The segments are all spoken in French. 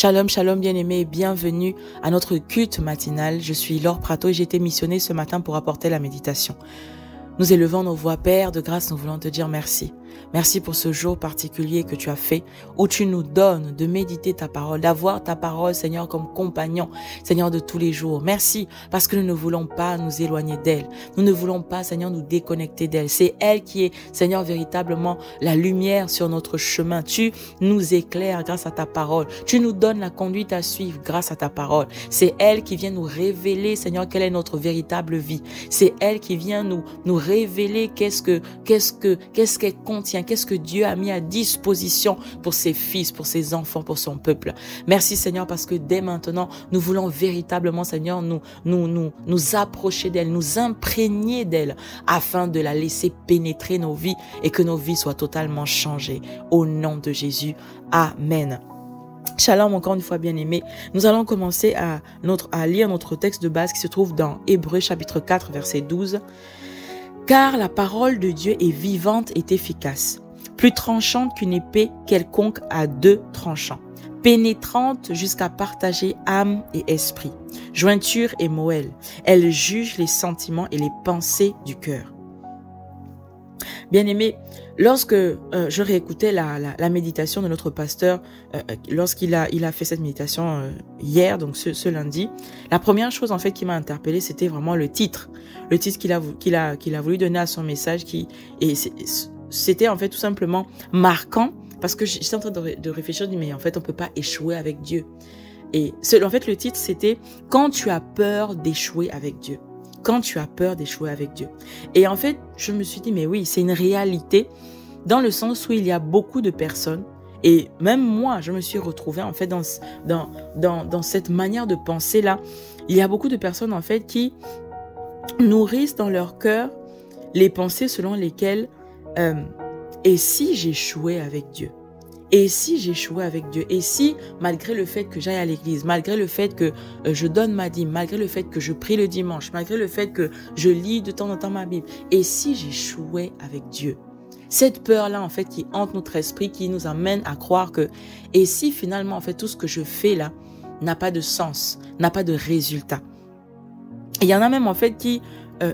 Shalom, shalom bien-aimés et bienvenue à notre culte matinal. Je suis Laure Prato et j'ai été missionnée ce matin pour apporter la méditation. Nous élevons nos voix, Père de grâce, nous voulons te dire merci. Merci pour ce jour particulier que tu as fait, où tu nous donnes de méditer ta parole, d'avoir ta parole, Seigneur, comme compagnon, Seigneur, de tous les jours. Merci, parce que nous ne voulons pas nous éloigner d'elle. Nous ne voulons pas, Seigneur, nous déconnecter d'elle. C'est elle qui est, Seigneur, véritablement la lumière sur notre chemin. Tu nous éclaires grâce à ta parole. Tu nous donnes la conduite à suivre grâce à ta parole. C'est elle qui vient nous révéler, Seigneur, quelle est notre véritable vie. C'est elle qui vient nous révéler qu'est-ce qu'elle contient, qu'est-ce que Dieu a mis à disposition pour ses fils, pour ses enfants, pour son peuple. Merci Seigneur parce que dès maintenant, nous voulons véritablement Seigneur nous approcher d'elle, nous imprégner d'elle afin de la laisser pénétrer nos vies et que nos vies soient totalement changées. Au nom de Jésus, Amen. Shalom encore une fois bien-aimés. Nous allons commencer à lire notre texte de base qui se trouve dans Hébreux chapitre 4 verset 12. Car la parole de Dieu est vivante et efficace, plus tranchante qu'une épée quelconque à deux tranchants, pénétrante jusqu'à partager âme et esprit, jointure et moelle. Elle juge les sentiments et les pensées du cœur. Bien-aimé, lorsque je réécoutais la méditation de notre pasteur, lorsqu'il a fait cette méditation hier, donc ce lundi, la première chose en fait qui m'a interpellée, c'était vraiment le titre qu'il a voulu donner à son message, c'était en fait tout simplement marquant, parce que j'étais en train de réfléchir, je dis mais en fait on peut pas échouer avec Dieu. Et en fait le titre c'était quand tu as peur d'échouer avec Dieu. Quand tu as peur d'échouer avec Dieu. Et en fait, je me suis dit, mais oui, c'est une réalité dans le sens où il y a beaucoup de personnes, et même moi, je me suis retrouvée en fait dans cette manière de penser là. Il y a beaucoup de personnes en fait qui nourrissent dans leur cœur les pensées selon lesquelles et si j'échouais avec Dieu? Et si j'échouais avec Dieu? Et si, malgré le fait que j'aille à l'église, malgré le fait que je donne ma dîme, malgré le fait que je prie le dimanche, malgré le fait que je lis de temps en temps ma Bible, et si j'échouais avec Dieu? Cette peur-là, en fait, qui hante notre esprit, qui nous amène à croire que, et si finalement, en fait, tout ce que je fais là n'a pas de sens, n'a pas de résultat. Et il y en a même, en fait, qui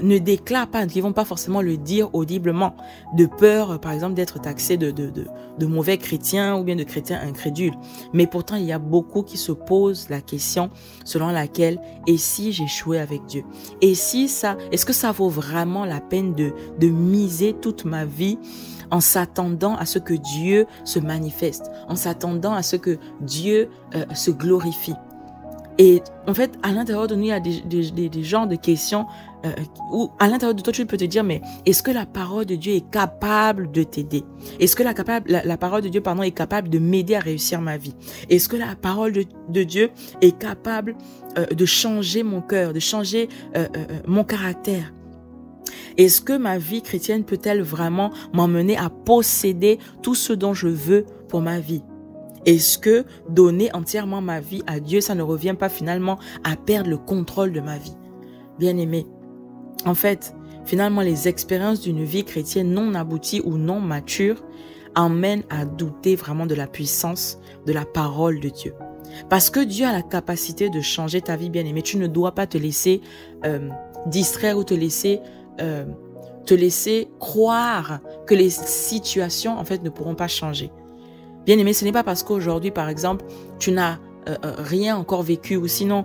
ne déclarent pas, qui vont pas forcément le dire audiblement, de peur, par exemple, d'être taxés de mauvais chrétiens ou bien de chrétiens incrédules. Mais pourtant, il y a beaucoup qui se posent la question selon laquelle, et si j'échouais avec Dieu? Et si est-ce que ça vaut vraiment la peine de miser toute ma vie en s'attendant à ce que Dieu se manifeste, en s'attendant à ce que Dieu se glorifie? Et en fait, à l'intérieur de nous, il y a des genres de questions où à l'intérieur de toi, tu peux te dire, mais est-ce que la parole de Dieu est capable de t'aider? Est-ce que la parole de Dieu, est capable de m'aider à réussir ma vie? Est-ce que la parole de Dieu est capable de changer mon cœur, de changer mon caractère? Est-ce que ma vie chrétienne peut-elle vraiment m'emmener à posséder tout ce dont je veux pour ma vie? Est-ce que donner entièrement ma vie à Dieu, ça ne revient pas finalement à perdre le contrôle de ma vie? Bien-aimé, en fait, finalement, les expériences d'une vie chrétienne non aboutie ou non mature emmènent à douter vraiment de la puissance de la parole de Dieu. Parce que Dieu a la capacité de changer ta vie, bien-aimé. Tu ne dois pas te laisser distraire ou te laisser croire que les situations, en fait, ne pourront pas changer. Bien-aimé, ce n'est pas parce qu'aujourd'hui, par exemple, tu n'as rien encore vécu ou sinon,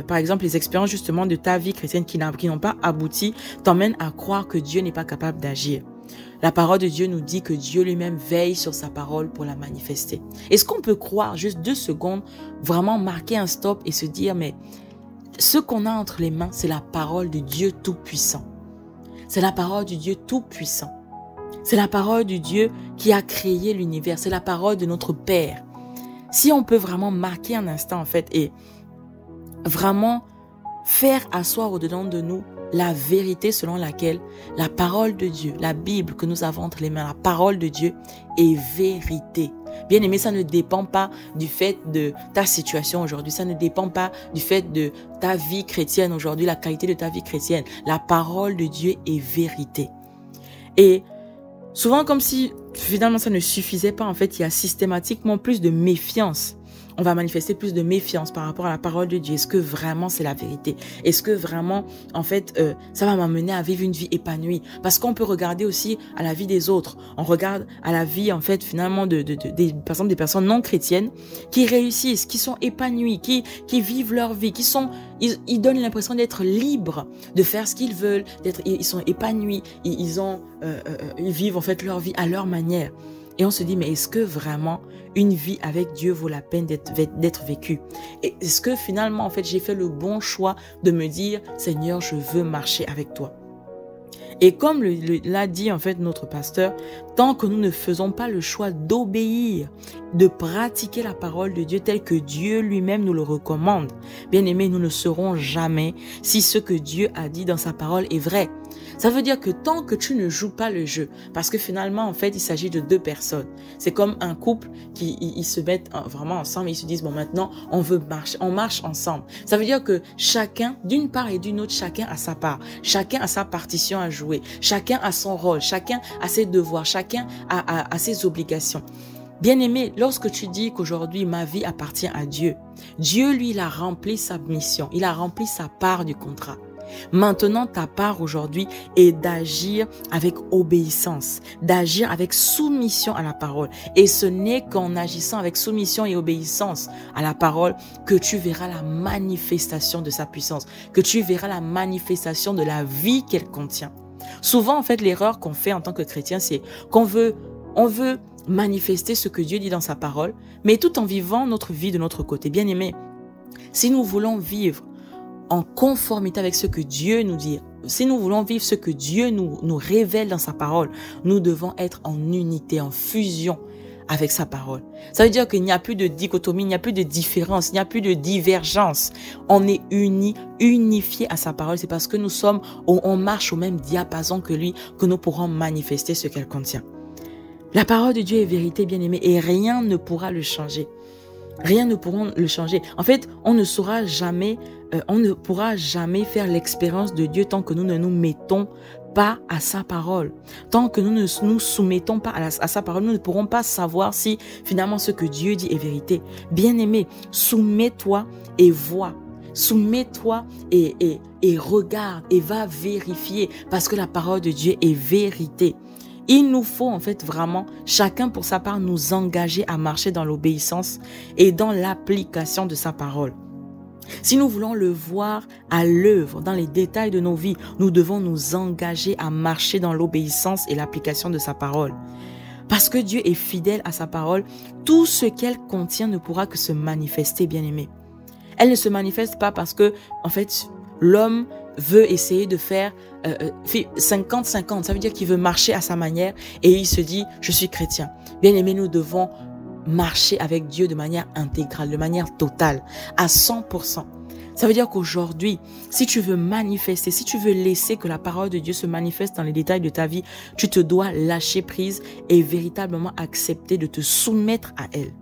par exemple, les expériences justement de ta vie chrétienne qui n'ont pas abouti t'emmènent à croire que Dieu n'est pas capable d'agir. La parole de Dieu nous dit que Dieu lui-même veille sur sa parole pour la manifester. Est-ce qu'on peut croire juste 2 secondes, vraiment marquer un stop et se dire, mais ce qu'on a entre les mains, c'est la parole de Dieu Tout-Puissant. C'est la parole du Dieu Tout-Puissant. C'est la parole du Dieu qui a créé l'univers. C'est la parole de notre Père. Si on peut vraiment marquer un instant, en fait, et vraiment faire asseoir au-dedans de nous la vérité selon laquelle la parole de Dieu, la Bible que nous avons entre les mains, la parole de Dieu est vérité. Bien aimé, ça ne dépend pas du fait de ta situation aujourd'hui. Ça ne dépend pas du fait de ta vie chrétienne aujourd'hui, la qualité de ta vie chrétienne. La parole de Dieu est vérité. Et souvent, comme si finalement ça ne suffisait pas, en fait, il y a systématiquement plus de méfiance on va manifester plus de méfiance par rapport à la parole de Dieu. Est-ce que vraiment c'est la vérité? Est-ce que vraiment, en fait, ça va m'amener à vivre une vie épanouie? Parce qu'on peut regarder aussi à la vie des autres. On regarde à la vie, en fait, finalement, des personnes non chrétiennes qui réussissent, qui sont épanouies, qui vivent leur vie, ils donnent l'impression d'être libres, de faire ce qu'ils veulent, ils sont épanouis, ils vivent, en fait, leur vie à leur manière. Et on se dit, mais est-ce que vraiment une vie avec Dieu vaut la peine d'être vécue? Et est-ce que finalement, en fait, j'ai fait le bon choix de me dire, Seigneur, je veux marcher avec toi? Et comme l'a dit en fait notre pasteur, tant que nous ne faisons pas le choix d'obéir, de pratiquer la parole de Dieu telle que Dieu lui-même nous le recommande, bien aimés, nous ne saurons jamais si ce que Dieu a dit dans sa parole est vrai. Ça veut dire que tant que tu ne joues pas le jeu, parce que finalement, en fait, il s'agit de deux personnes. C'est comme un couple qui ils se mettent vraiment ensemble et ils se disent, bon, maintenant, on marche ensemble. Ça veut dire que chacun, d'une part et d'une autre, chacun a sa part. Chacun a sa partition à jouer. Chacun a son rôle. Chacun a ses devoirs. Chacun a ses obligations. Bien-aimé, lorsque tu dis qu'aujourd'hui, ma vie appartient à Dieu, Dieu, lui, il a rempli sa mission. Il a rempli sa part du contrat. Maintenant, ta part aujourd'hui est d'agir avec obéissance, d'agir avec soumission à la parole. Et ce n'est qu'en agissant avec soumission et obéissance à la parole que tu verras la manifestation de sa puissance, que tu verras la manifestation de la vie qu'elle contient. Souvent, en fait, l'erreur qu'on fait en tant que chrétien, c'est qu'on veut manifester ce que Dieu dit dans sa parole, mais tout en vivant notre vie de notre côté. Bien aimé, si nous voulons vivre en conformité avec ce que Dieu nous dit, si nous voulons vivre ce que Dieu nous révèle dans sa parole, nous devons être en unité, en fusion avec sa parole. Ça veut dire qu'il n'y a plus de dichotomie, il n'y a plus de différence, il n'y a plus de divergence. On est unifié à sa parole. C'est parce que on marche au même diapason que lui que nous pourrons manifester ce qu'elle contient. La parole de Dieu est vérité, bien-aimé, et rien ne pourra le changer. Rien ne pourra le changer. En fait, on ne pourra jamais faire l'expérience de Dieu tant que nous ne nous mettons pas à sa parole. Tant que nous ne nous soumettons pas à sa parole, nous ne pourrons pas savoir si finalement ce que Dieu dit est vérité. Bien-aimé, soumets-toi et vois. Soumets-toi et regarde et va vérifier parce que la parole de Dieu est vérité. Il nous faut en fait vraiment, chacun pour sa part, nous engager à marcher dans l'obéissance et dans l'application de sa parole. Si nous voulons le voir à l'œuvre, dans les détails de nos vies, nous devons nous engager à marcher dans l'obéissance et l'application de sa parole. Parce que Dieu est fidèle à sa parole, tout ce qu'elle contient ne pourra que se manifester, bien-aimé. Elle ne se manifeste pas parce que, en fait, l'homme veut essayer de faire 50-50. Ça veut dire qu'il veut marcher à sa manière et il se dit, je suis chrétien. Bien aimé, nous devons marcher avec Dieu de manière intégrale, de manière totale, à 100%. Ça veut dire qu'aujourd'hui, si tu veux manifester, si tu veux laisser que la parole de Dieu se manifeste dans les détails de ta vie, tu te dois lâcher prise et véritablement accepter de te soumettre à elle.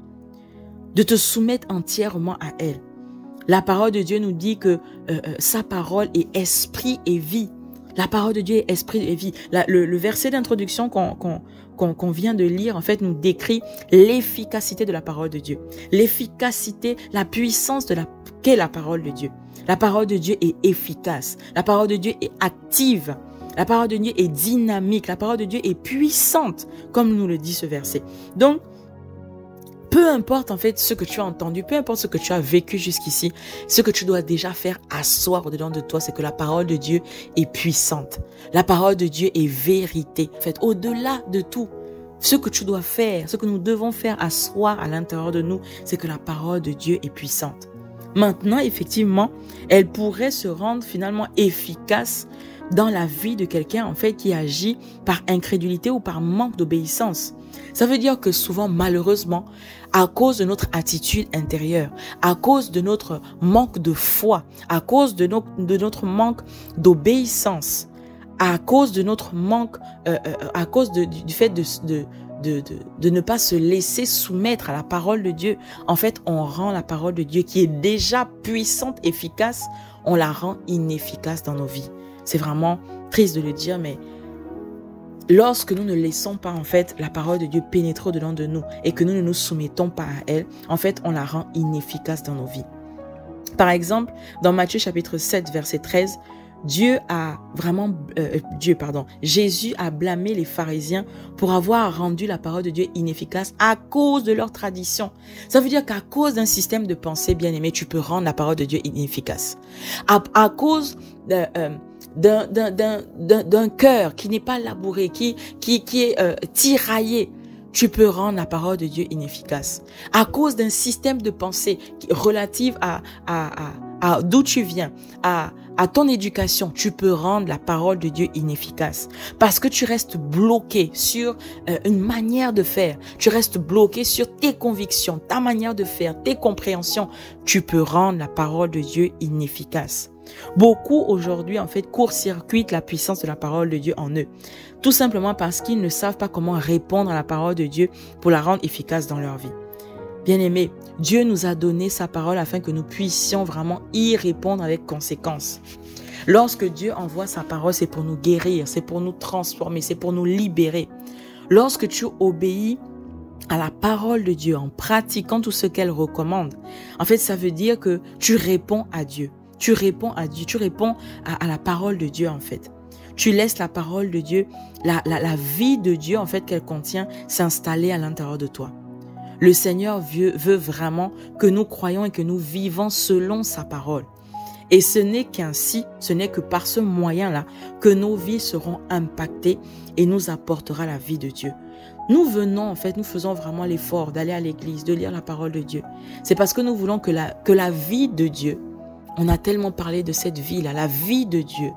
De te soumettre entièrement à elle. La parole de Dieu nous dit que sa parole est esprit et vie. La parole de Dieu est esprit et vie. Le verset d'introduction qu'on vient de lire, en fait, nous décrit l'efficacité de la parole de Dieu. L'efficacité, la puissance qu'est la parole de Dieu. La parole de Dieu est efficace. La parole de Dieu est active. La parole de Dieu est dynamique. La parole de Dieu est puissante, comme nous le dit ce verset. Donc, peu importe en fait ce que tu as entendu, peu importe ce que tu as vécu jusqu'ici, ce que tu dois déjà faire asseoir au-dedans de toi, c'est que la parole de Dieu est puissante. La parole de Dieu est vérité. En fait, au-delà de tout, ce que tu dois faire, ce que nous devons faire asseoir à l'intérieur de nous, c'est que la parole de Dieu est puissante. Maintenant, effectivement, elle pourrait se rendre finalement efficace dans la vie de quelqu'un en fait qui agit par incrédulité ou par manque d'obéissance. Ça veut dire que souvent, malheureusement, à cause de notre attitude intérieure, à cause de notre manque de foi, à cause de notre manque d'obéissance, à cause de notre manque, à cause du fait de ne pas se laisser soumettre à la parole de Dieu, en fait, on rend la parole de Dieu qui est déjà puissante, efficace, on la rend inefficace dans nos vies. C'est vraiment triste de le dire, mais lorsque nous ne laissons pas en fait la parole de Dieu pénétrer au-dedans de nous et que nous ne nous soumettons pas à elle, en fait, on la rend inefficace dans nos vies. Par exemple, dans Matthieu chapitre 7, verset 13, Jésus a blâmé les pharisiens pour avoir rendu la parole de Dieu inefficace à cause de leur tradition. Ça veut dire qu'à cause d'un système de pensée bien-aimé, tu peux rendre la parole de Dieu inefficace. À cause d'un cœur qui n'est pas labouré, qui est tiraillé, tu peux rendre la parole de Dieu inefficace. À cause d'un système de pensée relative à d'où tu viens, à ton éducation, tu peux rendre la parole de Dieu inefficace. Parce que tu restes bloqué sur une manière de faire. Tu restes bloqué sur tes convictions, ta manière de faire, tes compréhensions. Tu peux rendre la parole de Dieu inefficace. Beaucoup aujourd'hui, en fait, court-circuitent la puissance de la parole de Dieu en eux. Tout simplement parce qu'ils ne savent pas comment répondre à la parole de Dieu pour la rendre efficace dans leur vie. Bien-aimés, Dieu nous a donné sa parole afin que nous puissions vraiment y répondre avec conséquence. Lorsque Dieu envoie sa parole, c'est pour nous guérir, c'est pour nous transformer, c'est pour nous libérer. Lorsque tu obéis à la parole de Dieu en pratiquant tout ce qu'elle recommande, en fait, ça veut dire que tu réponds à Dieu. Tu réponds à Dieu, tu réponds à la parole de Dieu en fait. Tu laisses la parole de Dieu, la vie de Dieu en fait qu'elle contient s'installer à l'intérieur de toi. Le Seigneur veut vraiment que nous croyions et que nous vivons selon sa parole. Et ce n'est qu'ainsi, ce n'est que par ce moyen-là que nos vies seront impactées et nous apportera la vie de Dieu. Nous faisons vraiment l'effort d'aller à l'église, de lire la parole de Dieu. C'est parce que nous voulons que la vie de Dieu, on a tellement parlé de cette vie-là, la vie de Dieu,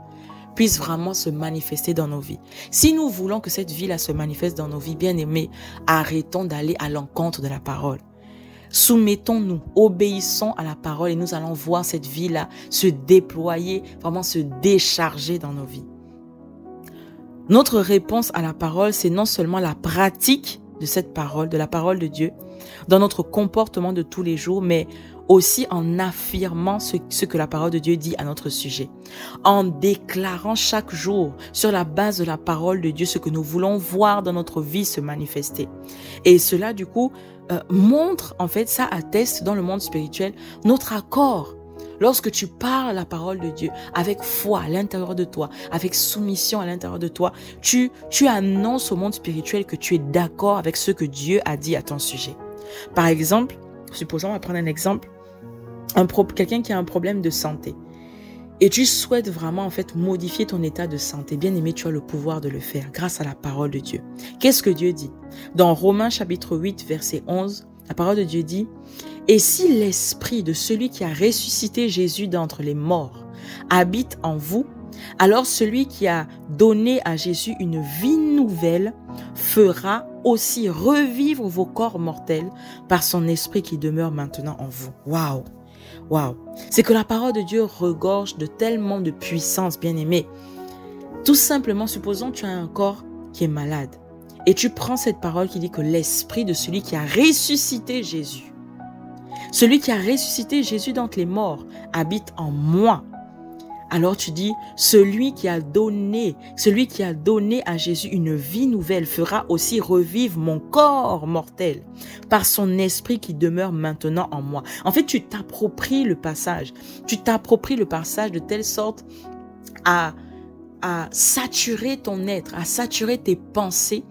puisse vraiment se manifester dans nos vies. Si nous voulons que cette vie-là se manifeste dans nos vies, bien-aimés, arrêtons d'aller à l'encontre de la parole. Soumettons-nous, obéissons à la parole et nous allons voir cette vie-là se déployer, vraiment se décharger dans nos vies. Notre réponse à la parole, c'est non seulement la pratique de cette parole, de la parole de Dieu, dans notre comportement de tous les jours, mais aussi en affirmant ce que la parole de Dieu dit à notre sujet, en déclarant chaque jour sur la base de la parole de Dieu ce que nous voulons voir dans notre vie se manifester. Et cela, du coup, montre, en fait, ça atteste dans le monde spirituel notre accord. Lorsque tu parles la parole de Dieu avec foi à l'intérieur de toi, avec soumission à l'intérieur de toi, tu annonces au monde spirituel que tu es d'accord avec ce que Dieu a dit à ton sujet. Par exemple, supposons, on va prendre un exemple, quelqu'un qui a un problème de santé et tu souhaites vraiment en fait modifier ton état de santé, bien aimé, tu as le pouvoir de le faire grâce à la parole de Dieu. Qu'est-ce que Dieu dit? Dans Romains chapitre 8 verset 11, la parole de Dieu dit: et si l'esprit de celui qui a ressuscité Jésus d'entre les morts habite en vous, alors celui qui a donné à Jésus une vie nouvelle fera aussi revivre vos corps mortels par son esprit qui demeure maintenant en vous. Waouh! Waouh! C'est que la parole de Dieu regorge de tellement de puissance, bien-aimé. Tout simplement, supposons que tu as un corps qui est malade et tu prends cette parole qui dit que l'esprit de celui qui a ressuscité Jésus, celui qui a ressuscité Jésus d'entre les morts habite en moi. Alors tu dis, celui qui a donné à Jésus une vie nouvelle fera aussi revivre mon corps mortel par son esprit qui demeure maintenant en moi. En fait, tu t'appropries le passage. Tu t'appropries le passage de telle sorte à saturer ton être, à saturer tes pensées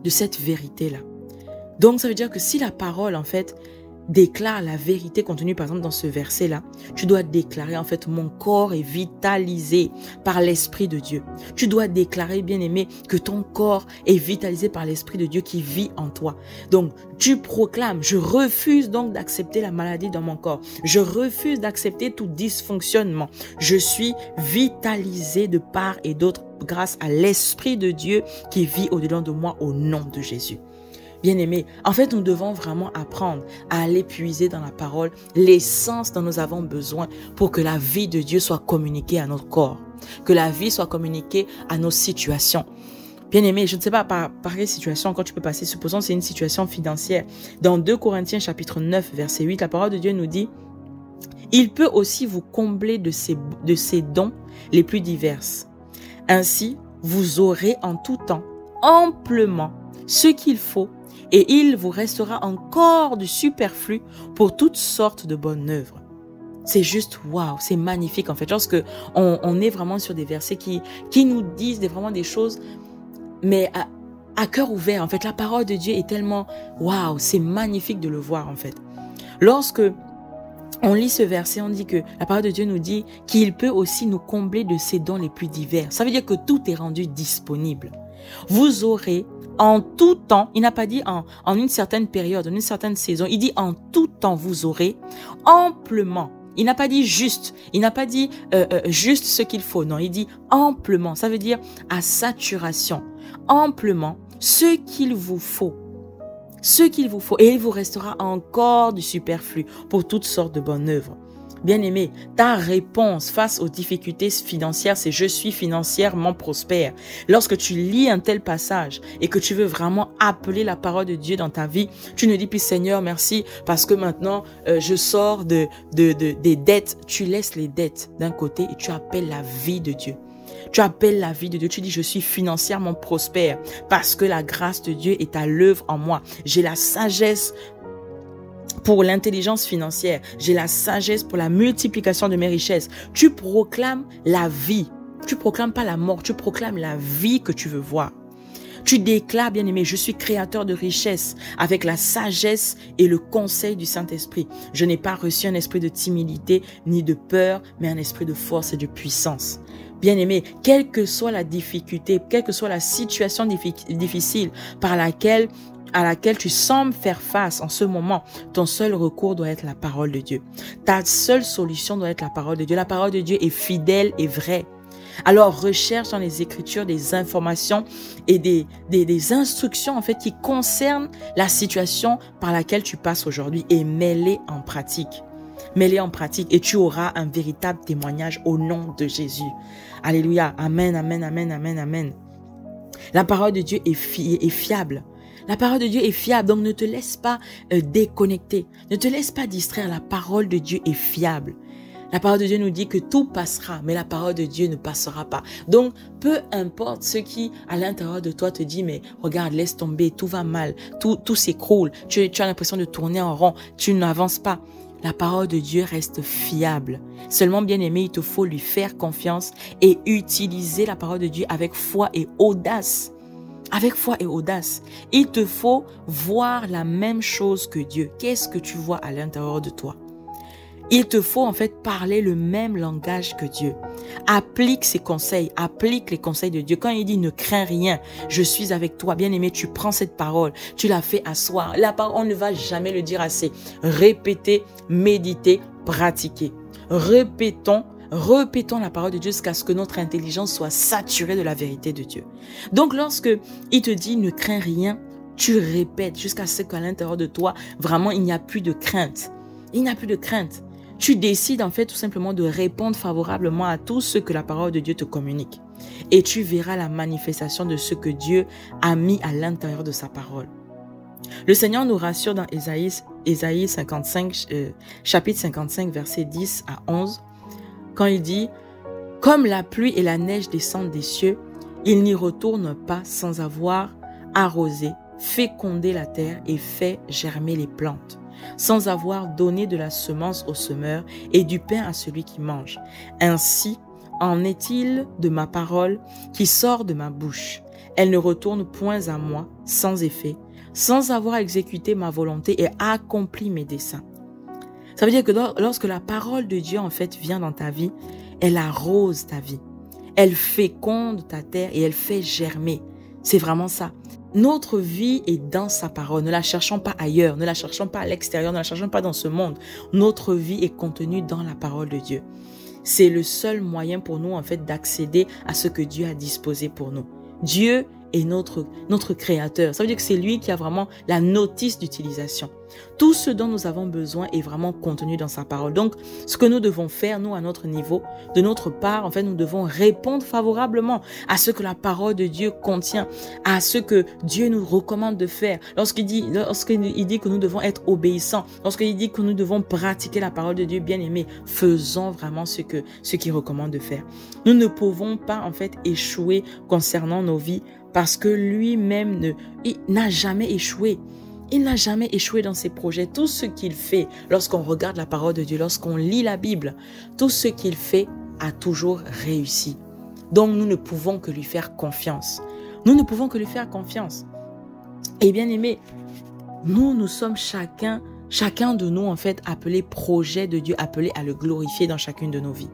de cette vérité-là. Donc, ça veut dire que si la parole, en fait, déclare la vérité contenue par exemple dans ce verset-là, tu dois déclarer en fait: mon corps est vitalisé par l'Esprit de Dieu. Tu dois déclarer, bien-aimé, que ton corps est vitalisé par l'Esprit de Dieu qui vit en toi. Donc, tu proclames: je refuse donc d'accepter la maladie dans mon corps. Je refuse d'accepter tout dysfonctionnement. Je suis vitalisé de part et d'autre grâce à l'Esprit de Dieu qui vit au-dedans de moi au nom de Jésus. Bien-aimés, en fait, nous devons vraiment apprendre à aller puiser dans la parole l'essence dont nous avons besoin pour que la vie de Dieu soit communiquée à notre corps, que la vie soit communiquée à nos situations. Bien-aimés, je ne sais pas par quelle situation encore tu peux passer. Supposons que c'est une situation financière. Dans 2 Corinthiens chapitre 9, verset 8, la parole de Dieu nous dit: il peut aussi vous combler de ses dons les plus diverses. Ainsi, vous aurez en tout temps, amplement ce qu'il faut et il vous restera encore du superflu pour toutes sortes de bonnes œuvres. C'est juste waouh, c'est magnifique en fait. Lorsque on est vraiment sur des versets qui nous disent vraiment des choses, mais à cœur ouvert en fait. La parole de Dieu est tellement waouh, c'est magnifique de le voir en fait. Lorsque on lit ce verset, on dit que la parole de Dieu nous dit qu'il peut aussi nous combler de ses dons les plus divers. Ça veut dire que tout est rendu disponible. Vous aurez en tout temps, il n'a pas dit en une certaine période, en une certaine saison, il dit en tout temps vous aurez amplement. Il n'a pas dit juste, il n'a pas dit juste ce qu'il faut, non, il dit amplement, ça veut dire à saturation, amplement ce qu'il vous faut. Ce qu'il vous faut, et il vous restera encore du superflu pour toutes sortes de bonnes œuvres. Bien-aimé, ta réponse face aux difficultés financières, c'est « je suis financièrement prospère ». Lorsque tu lis un tel passage et que tu veux vraiment appeler la parole de Dieu dans ta vie, tu ne dis plus « Seigneur, merci parce que maintenant je sors des dettes ». Tu laisses les dettes d'un côté et tu appelles la vie de Dieu. Tu appelles la vie de Dieu, tu dis je suis financièrement prospère parce que la grâce de Dieu est à l'œuvre en moi. J'ai la sagesse pour l'intelligence financière, j'ai la sagesse pour la multiplication de mes richesses. Tu proclames la vie, tu proclames pas la mort, tu proclames la vie que tu veux voir. Tu déclares, bien-aimé, je suis créateur de richesses avec la sagesse et le conseil du Saint-Esprit. Je n'ai pas reçu un esprit de timidité ni de peur, mais un esprit de force et de puissance. Bien-aimé, quelle que soit la difficulté, quelle que soit la situation difficile à laquelle tu sembles faire face en ce moment, ton seul recours doit être la parole de Dieu. Ta seule solution doit être la parole de Dieu. La parole de Dieu est fidèle et vraie. Alors recherche dans les Écritures des informations et des instructions en fait qui concernent la situation par laquelle tu passes aujourd'hui et mets-les en pratique. Mets-les en pratique et tu auras un véritable témoignage au nom de Jésus. Alléluia. Amen, amen, amen, amen, amen. La parole de Dieu est fiable. La parole de Dieu est fiable, donc ne te laisse pas déconnecter. Ne te laisse pas distraire. La parole de Dieu est fiable. La parole de Dieu nous dit que tout passera, mais la parole de Dieu ne passera pas. Donc, peu importe ce qui, à l'intérieur de toi, te dit, mais regarde, laisse tomber, tout va mal, tout s'écroule. Tu as l'impression de tourner en rond, tu n'avances pas. La parole de Dieu reste fiable. Seulement, bien-aimé, il te faut lui faire confiance et utiliser la parole de Dieu avec foi et audace. Avec foi et audace. Il te faut voir la même chose que Dieu. Qu'est-ce que tu vois à l'intérieur de toi? Il te faut en fait parler le même langage que Dieu. Applique ses conseils, applique les conseils de Dieu. Quand il dit ne crains rien, je suis avec toi. Bien-aimé, tu prends cette parole, tu la fais asseoir. La parole, on ne va jamais le dire assez. Répétez, méditez, pratiquez. Répétons la parole de Dieu jusqu'à ce que notre intelligence soit saturée de la vérité de Dieu. Donc lorsque il te dit ne crains rien, tu répètes jusqu'à ce qu'à l'intérieur de toi, vraiment il n'y a plus de crainte. Il n'y a plus de crainte. Tu décides en fait tout simplement de répondre favorablement à tout ce que la parole de Dieu te communique. Et tu verras la manifestation de ce que Dieu a mis à l'intérieur de sa parole. Le Seigneur nous rassure dans Ésaïe 55, chapitre 55, versets 10 à 11, quand il dit « Comme la pluie et la neige descendent des cieux, ils n'y retournent pas sans avoir arrosé, fécondé la terre et fait germer les plantes. » sans avoir donné de la semence au semeur et du pain à celui qui mange. Ainsi en est-il de ma parole qui sort de ma bouche. Elle ne retourne point à moi sans effet, sans avoir exécuté ma volonté et accompli mes desseins. Ça veut dire que lorsque la parole de Dieu en fait vient dans ta vie, elle arrose ta vie. Elle féconde ta terre et elle fait germer. C'est vraiment ça. Notre vie est dans sa parole. Ne la cherchons pas ailleurs, ne la cherchons pas à l'extérieur, ne la cherchons pas dans ce monde. Notre vie est contenue dans la parole de Dieu. C'est le seul moyen pour nous en fait d'accéder à ce que Dieu a disposé pour nous. Dieu est notre créateur. Ça veut dire que c'est lui qui a vraiment la notice d'utilisation. Tout ce dont nous avons besoin est vraiment contenu dans sa parole. Donc, ce que nous devons faire, nous, à notre niveau, de notre part, en fait, nous devons répondre favorablement à ce que la parole de Dieu contient, à ce que Dieu nous recommande de faire. Lorsqu'il dit que nous devons être obéissants, lorsqu'il dit que nous devons pratiquer la parole de Dieu, bien aimé, faisons vraiment ce qu'il recommande de faire. Nous ne pouvons pas, en fait, échouer concernant nos vies parce que lui-même il n'a jamais échoué. Il n'a jamais échoué dans ses projets. Tout ce qu'il fait, lorsqu'on regarde la parole de Dieu, lorsqu'on lit la Bible, tout ce qu'il fait a toujours réussi. Donc nous ne pouvons que lui faire confiance. Nous ne pouvons que lui faire confiance. Et bien aimé, nous sommes chacun de nous en fait appelés projet de Dieu, appelés à le glorifier dans chacune de nos vies.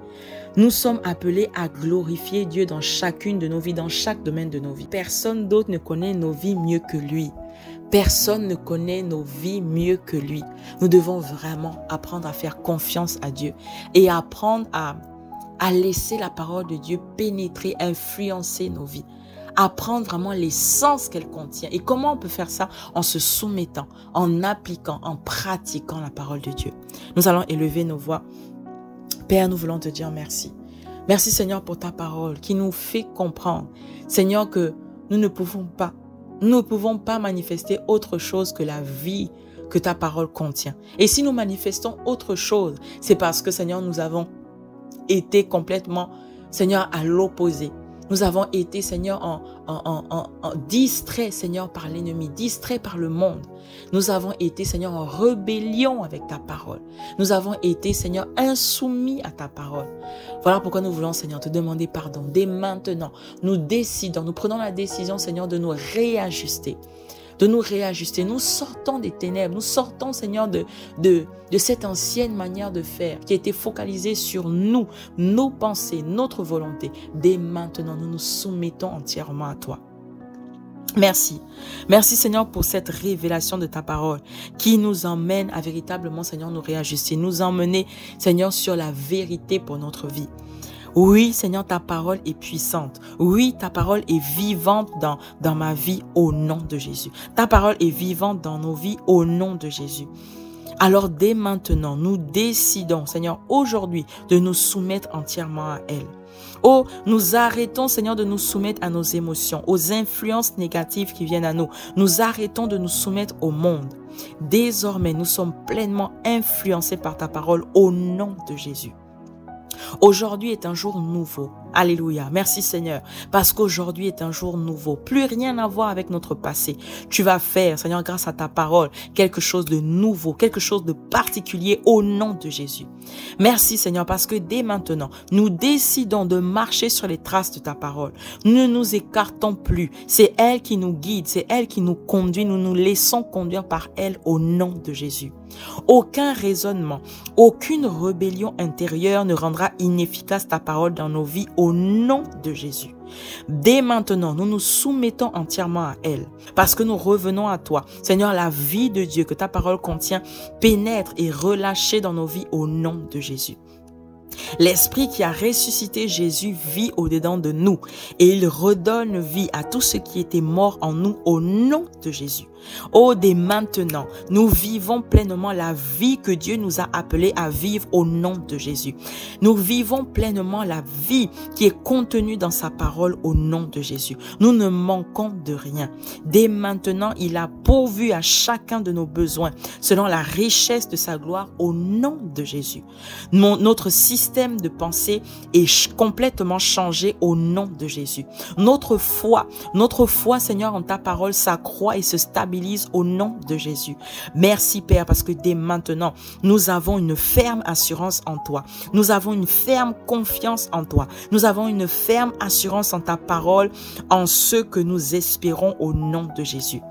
Nous sommes appelés à glorifier Dieu dans chacune de nos vies, dans chaque domaine de nos vies. Personne d'autre ne connaît nos vies mieux que lui. Personne ne connaît nos vies mieux que lui. Nous devons vraiment apprendre à faire confiance à Dieu et apprendre à laisser la parole de Dieu pénétrer, influencer nos vies. Apprendre vraiment l'essence qu'elle contient. Et comment on peut faire ça? En se soumettant, en appliquant, en pratiquant la parole de Dieu. Nous allons élever nos voix. Père, nous voulons te dire merci. Merci Seigneur pour ta parole qui nous fait comprendre, Seigneur, que nous ne pouvons pas manifester autre chose que la vie que ta parole contient. Et si nous manifestons autre chose, c'est parce que Seigneur, nous avons été complètement, Seigneur, à l'opposé. Nous avons été, Seigneur, distraits, Seigneur, par l'ennemi, distraits par le monde. Nous avons été, Seigneur, en rébellion avec ta parole. Nous avons été, Seigneur, insoumis à ta parole. Voilà pourquoi nous voulons, Seigneur, te demander pardon. Dès maintenant, nous prenons la décision, Seigneur, de nous réajuster. Nous sortons des ténèbres, nous sortons, Seigneur, de cette ancienne manière de faire qui était focalisée sur nous, nos pensées, notre volonté. Dès maintenant, nous nous soumettons entièrement à toi. Merci. Merci Seigneur pour cette révélation de ta parole qui nous emmène à véritablement, Seigneur, nous réajuster, nous emmener, Seigneur, sur la vérité pour notre vie. Oui, Seigneur, ta parole est puissante. Oui, ta parole est vivante dans ma vie au nom de Jésus. Ta parole est vivante dans nos vies au nom de Jésus. Alors dès maintenant, nous décidons, Seigneur, aujourd'hui, de nous soumettre entièrement à elle. Oh, nous arrêtons, Seigneur, de nous soumettre à nos émotions, aux influences négatives qui viennent à nous. Nous arrêtons de nous soumettre au monde. Désormais, nous sommes pleinement influencés par ta parole au nom de Jésus. Aujourd'hui est un jour nouveau. Alléluia. Merci Seigneur. Parce qu'aujourd'hui est un jour nouveau. Plus rien à voir avec notre passé. Tu vas faire, Seigneur, grâce à ta parole, quelque chose de nouveau, quelque chose de particulier au nom de Jésus. Merci Seigneur parce que dès maintenant, nous décidons de marcher sur les traces de ta parole. Nous ne nous écartons plus. C'est elle qui nous guide, c'est elle qui nous conduit. Nous nous laissons conduire par elle au nom de Jésus. Aucun raisonnement, aucune rébellion intérieure ne rendra inefficace ta parole dans nos vies au nom de Jésus. Dès maintenant, nous nous soumettons entièrement à elle parce que nous revenons à toi. Seigneur, la vie de Dieu que ta parole contient pénètre et relâche dans nos vies au nom de Jésus. L'Esprit qui a ressuscité Jésus vit au-dedans de nous et il redonne vie à tout ce qui était mort en nous au nom de Jésus. Oh, dès maintenant, nous vivons pleinement la vie que Dieu nous a appelés à vivre au nom de Jésus. Nous vivons pleinement la vie qui est contenue dans sa parole au nom de Jésus. Nous ne manquons de rien. Dès maintenant, il a pourvu à chacun de nos besoins selon la richesse de sa gloire au nom de Jésus. Notre système de pensée est complètement changé au nom de Jésus. Notre foi, Seigneur, en ta parole s'accroît et se stabilise au nom de Jésus. Merci Père parce que dès maintenant, nous avons une ferme assurance en toi. Nous avons une ferme confiance en toi. Nous avons une ferme assurance en ta parole, en ce que nous espérons au nom de Jésus.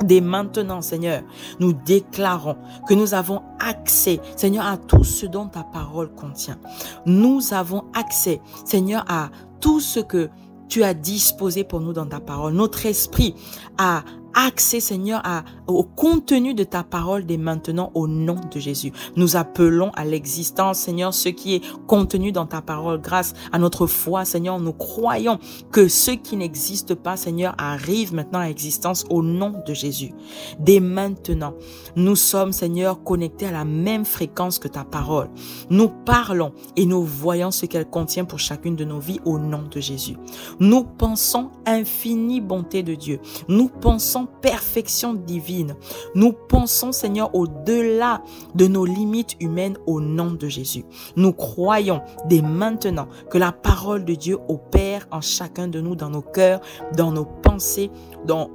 Dès maintenant, Seigneur, nous déclarons que nous avons accès, Seigneur, à tout ce dont ta parole contient. Nous avons accès, Seigneur, à tout ce que tu as disposé pour nous dans ta parole. Notre esprit a accès, Seigneur, au contenu de ta parole dès maintenant au nom de Jésus. Nous appelons à l'existence, Seigneur, ce qui est contenu dans ta parole. Grâce à notre foi, Seigneur, nous croyons que ce qui n'existe pas, Seigneur, arrive maintenant à l'existence au nom de Jésus. Dès maintenant, nous sommes, Seigneur, connectés à la même fréquence que ta parole. Nous parlons et nous voyons ce qu'elle contient pour chacune de nos vies au nom de Jésus. Nous pensons infinie bonté de Dieu. Nous pensons perfection divine divine. Nous pensons, Seigneur, au-delà de nos limites humaines au nom de Jésus. Nous croyons dès maintenant que la parole de Dieu opère en chacun de nous, dans nos cœurs, dans nos pensées, dans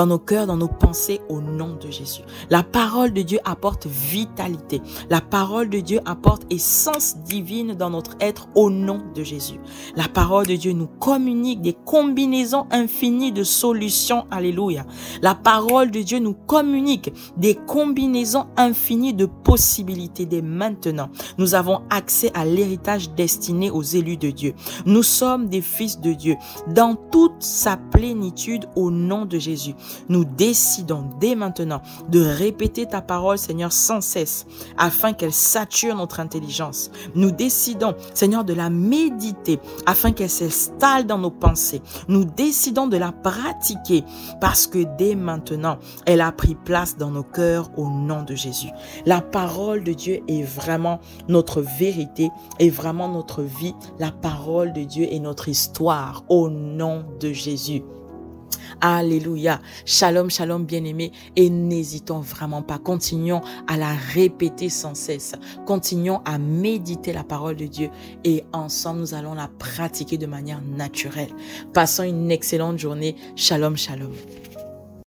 nos cœurs, dans nos pensées, au nom de Jésus. La parole de Dieu apporte vitalité. La parole de Dieu apporte essence divine dans notre être, au nom de Jésus. La parole de Dieu nous communique des combinaisons infinies de solutions. Alléluia. La parole de Dieu nous communique des combinaisons infinies de possibilités. Dès maintenant, nous avons accès à l'héritage destiné aux élus de Dieu. Nous sommes des fils de Dieu dans toute sa plénitude, au nom de Jésus. Nous décidons dès maintenant de répéter ta parole, Seigneur, sans cesse, afin qu'elle sature notre intelligence. Nous décidons, Seigneur, de la méditer, afin qu'elle s'installe dans nos pensées. Nous décidons de la pratiquer, parce que dès maintenant, elle a pris place dans nos cœurs, au nom de Jésus. La parole de Dieu est vraiment notre vérité, est vraiment notre vie. La parole de Dieu est notre histoire, au nom de Jésus. Alléluia. Shalom, shalom, bien-aimés. Et n'hésitons vraiment pas. Continuons à la répéter sans cesse. Continuons à méditer la parole de Dieu. Et ensemble, nous allons la pratiquer de manière naturelle. Passons une excellente journée. Shalom, shalom.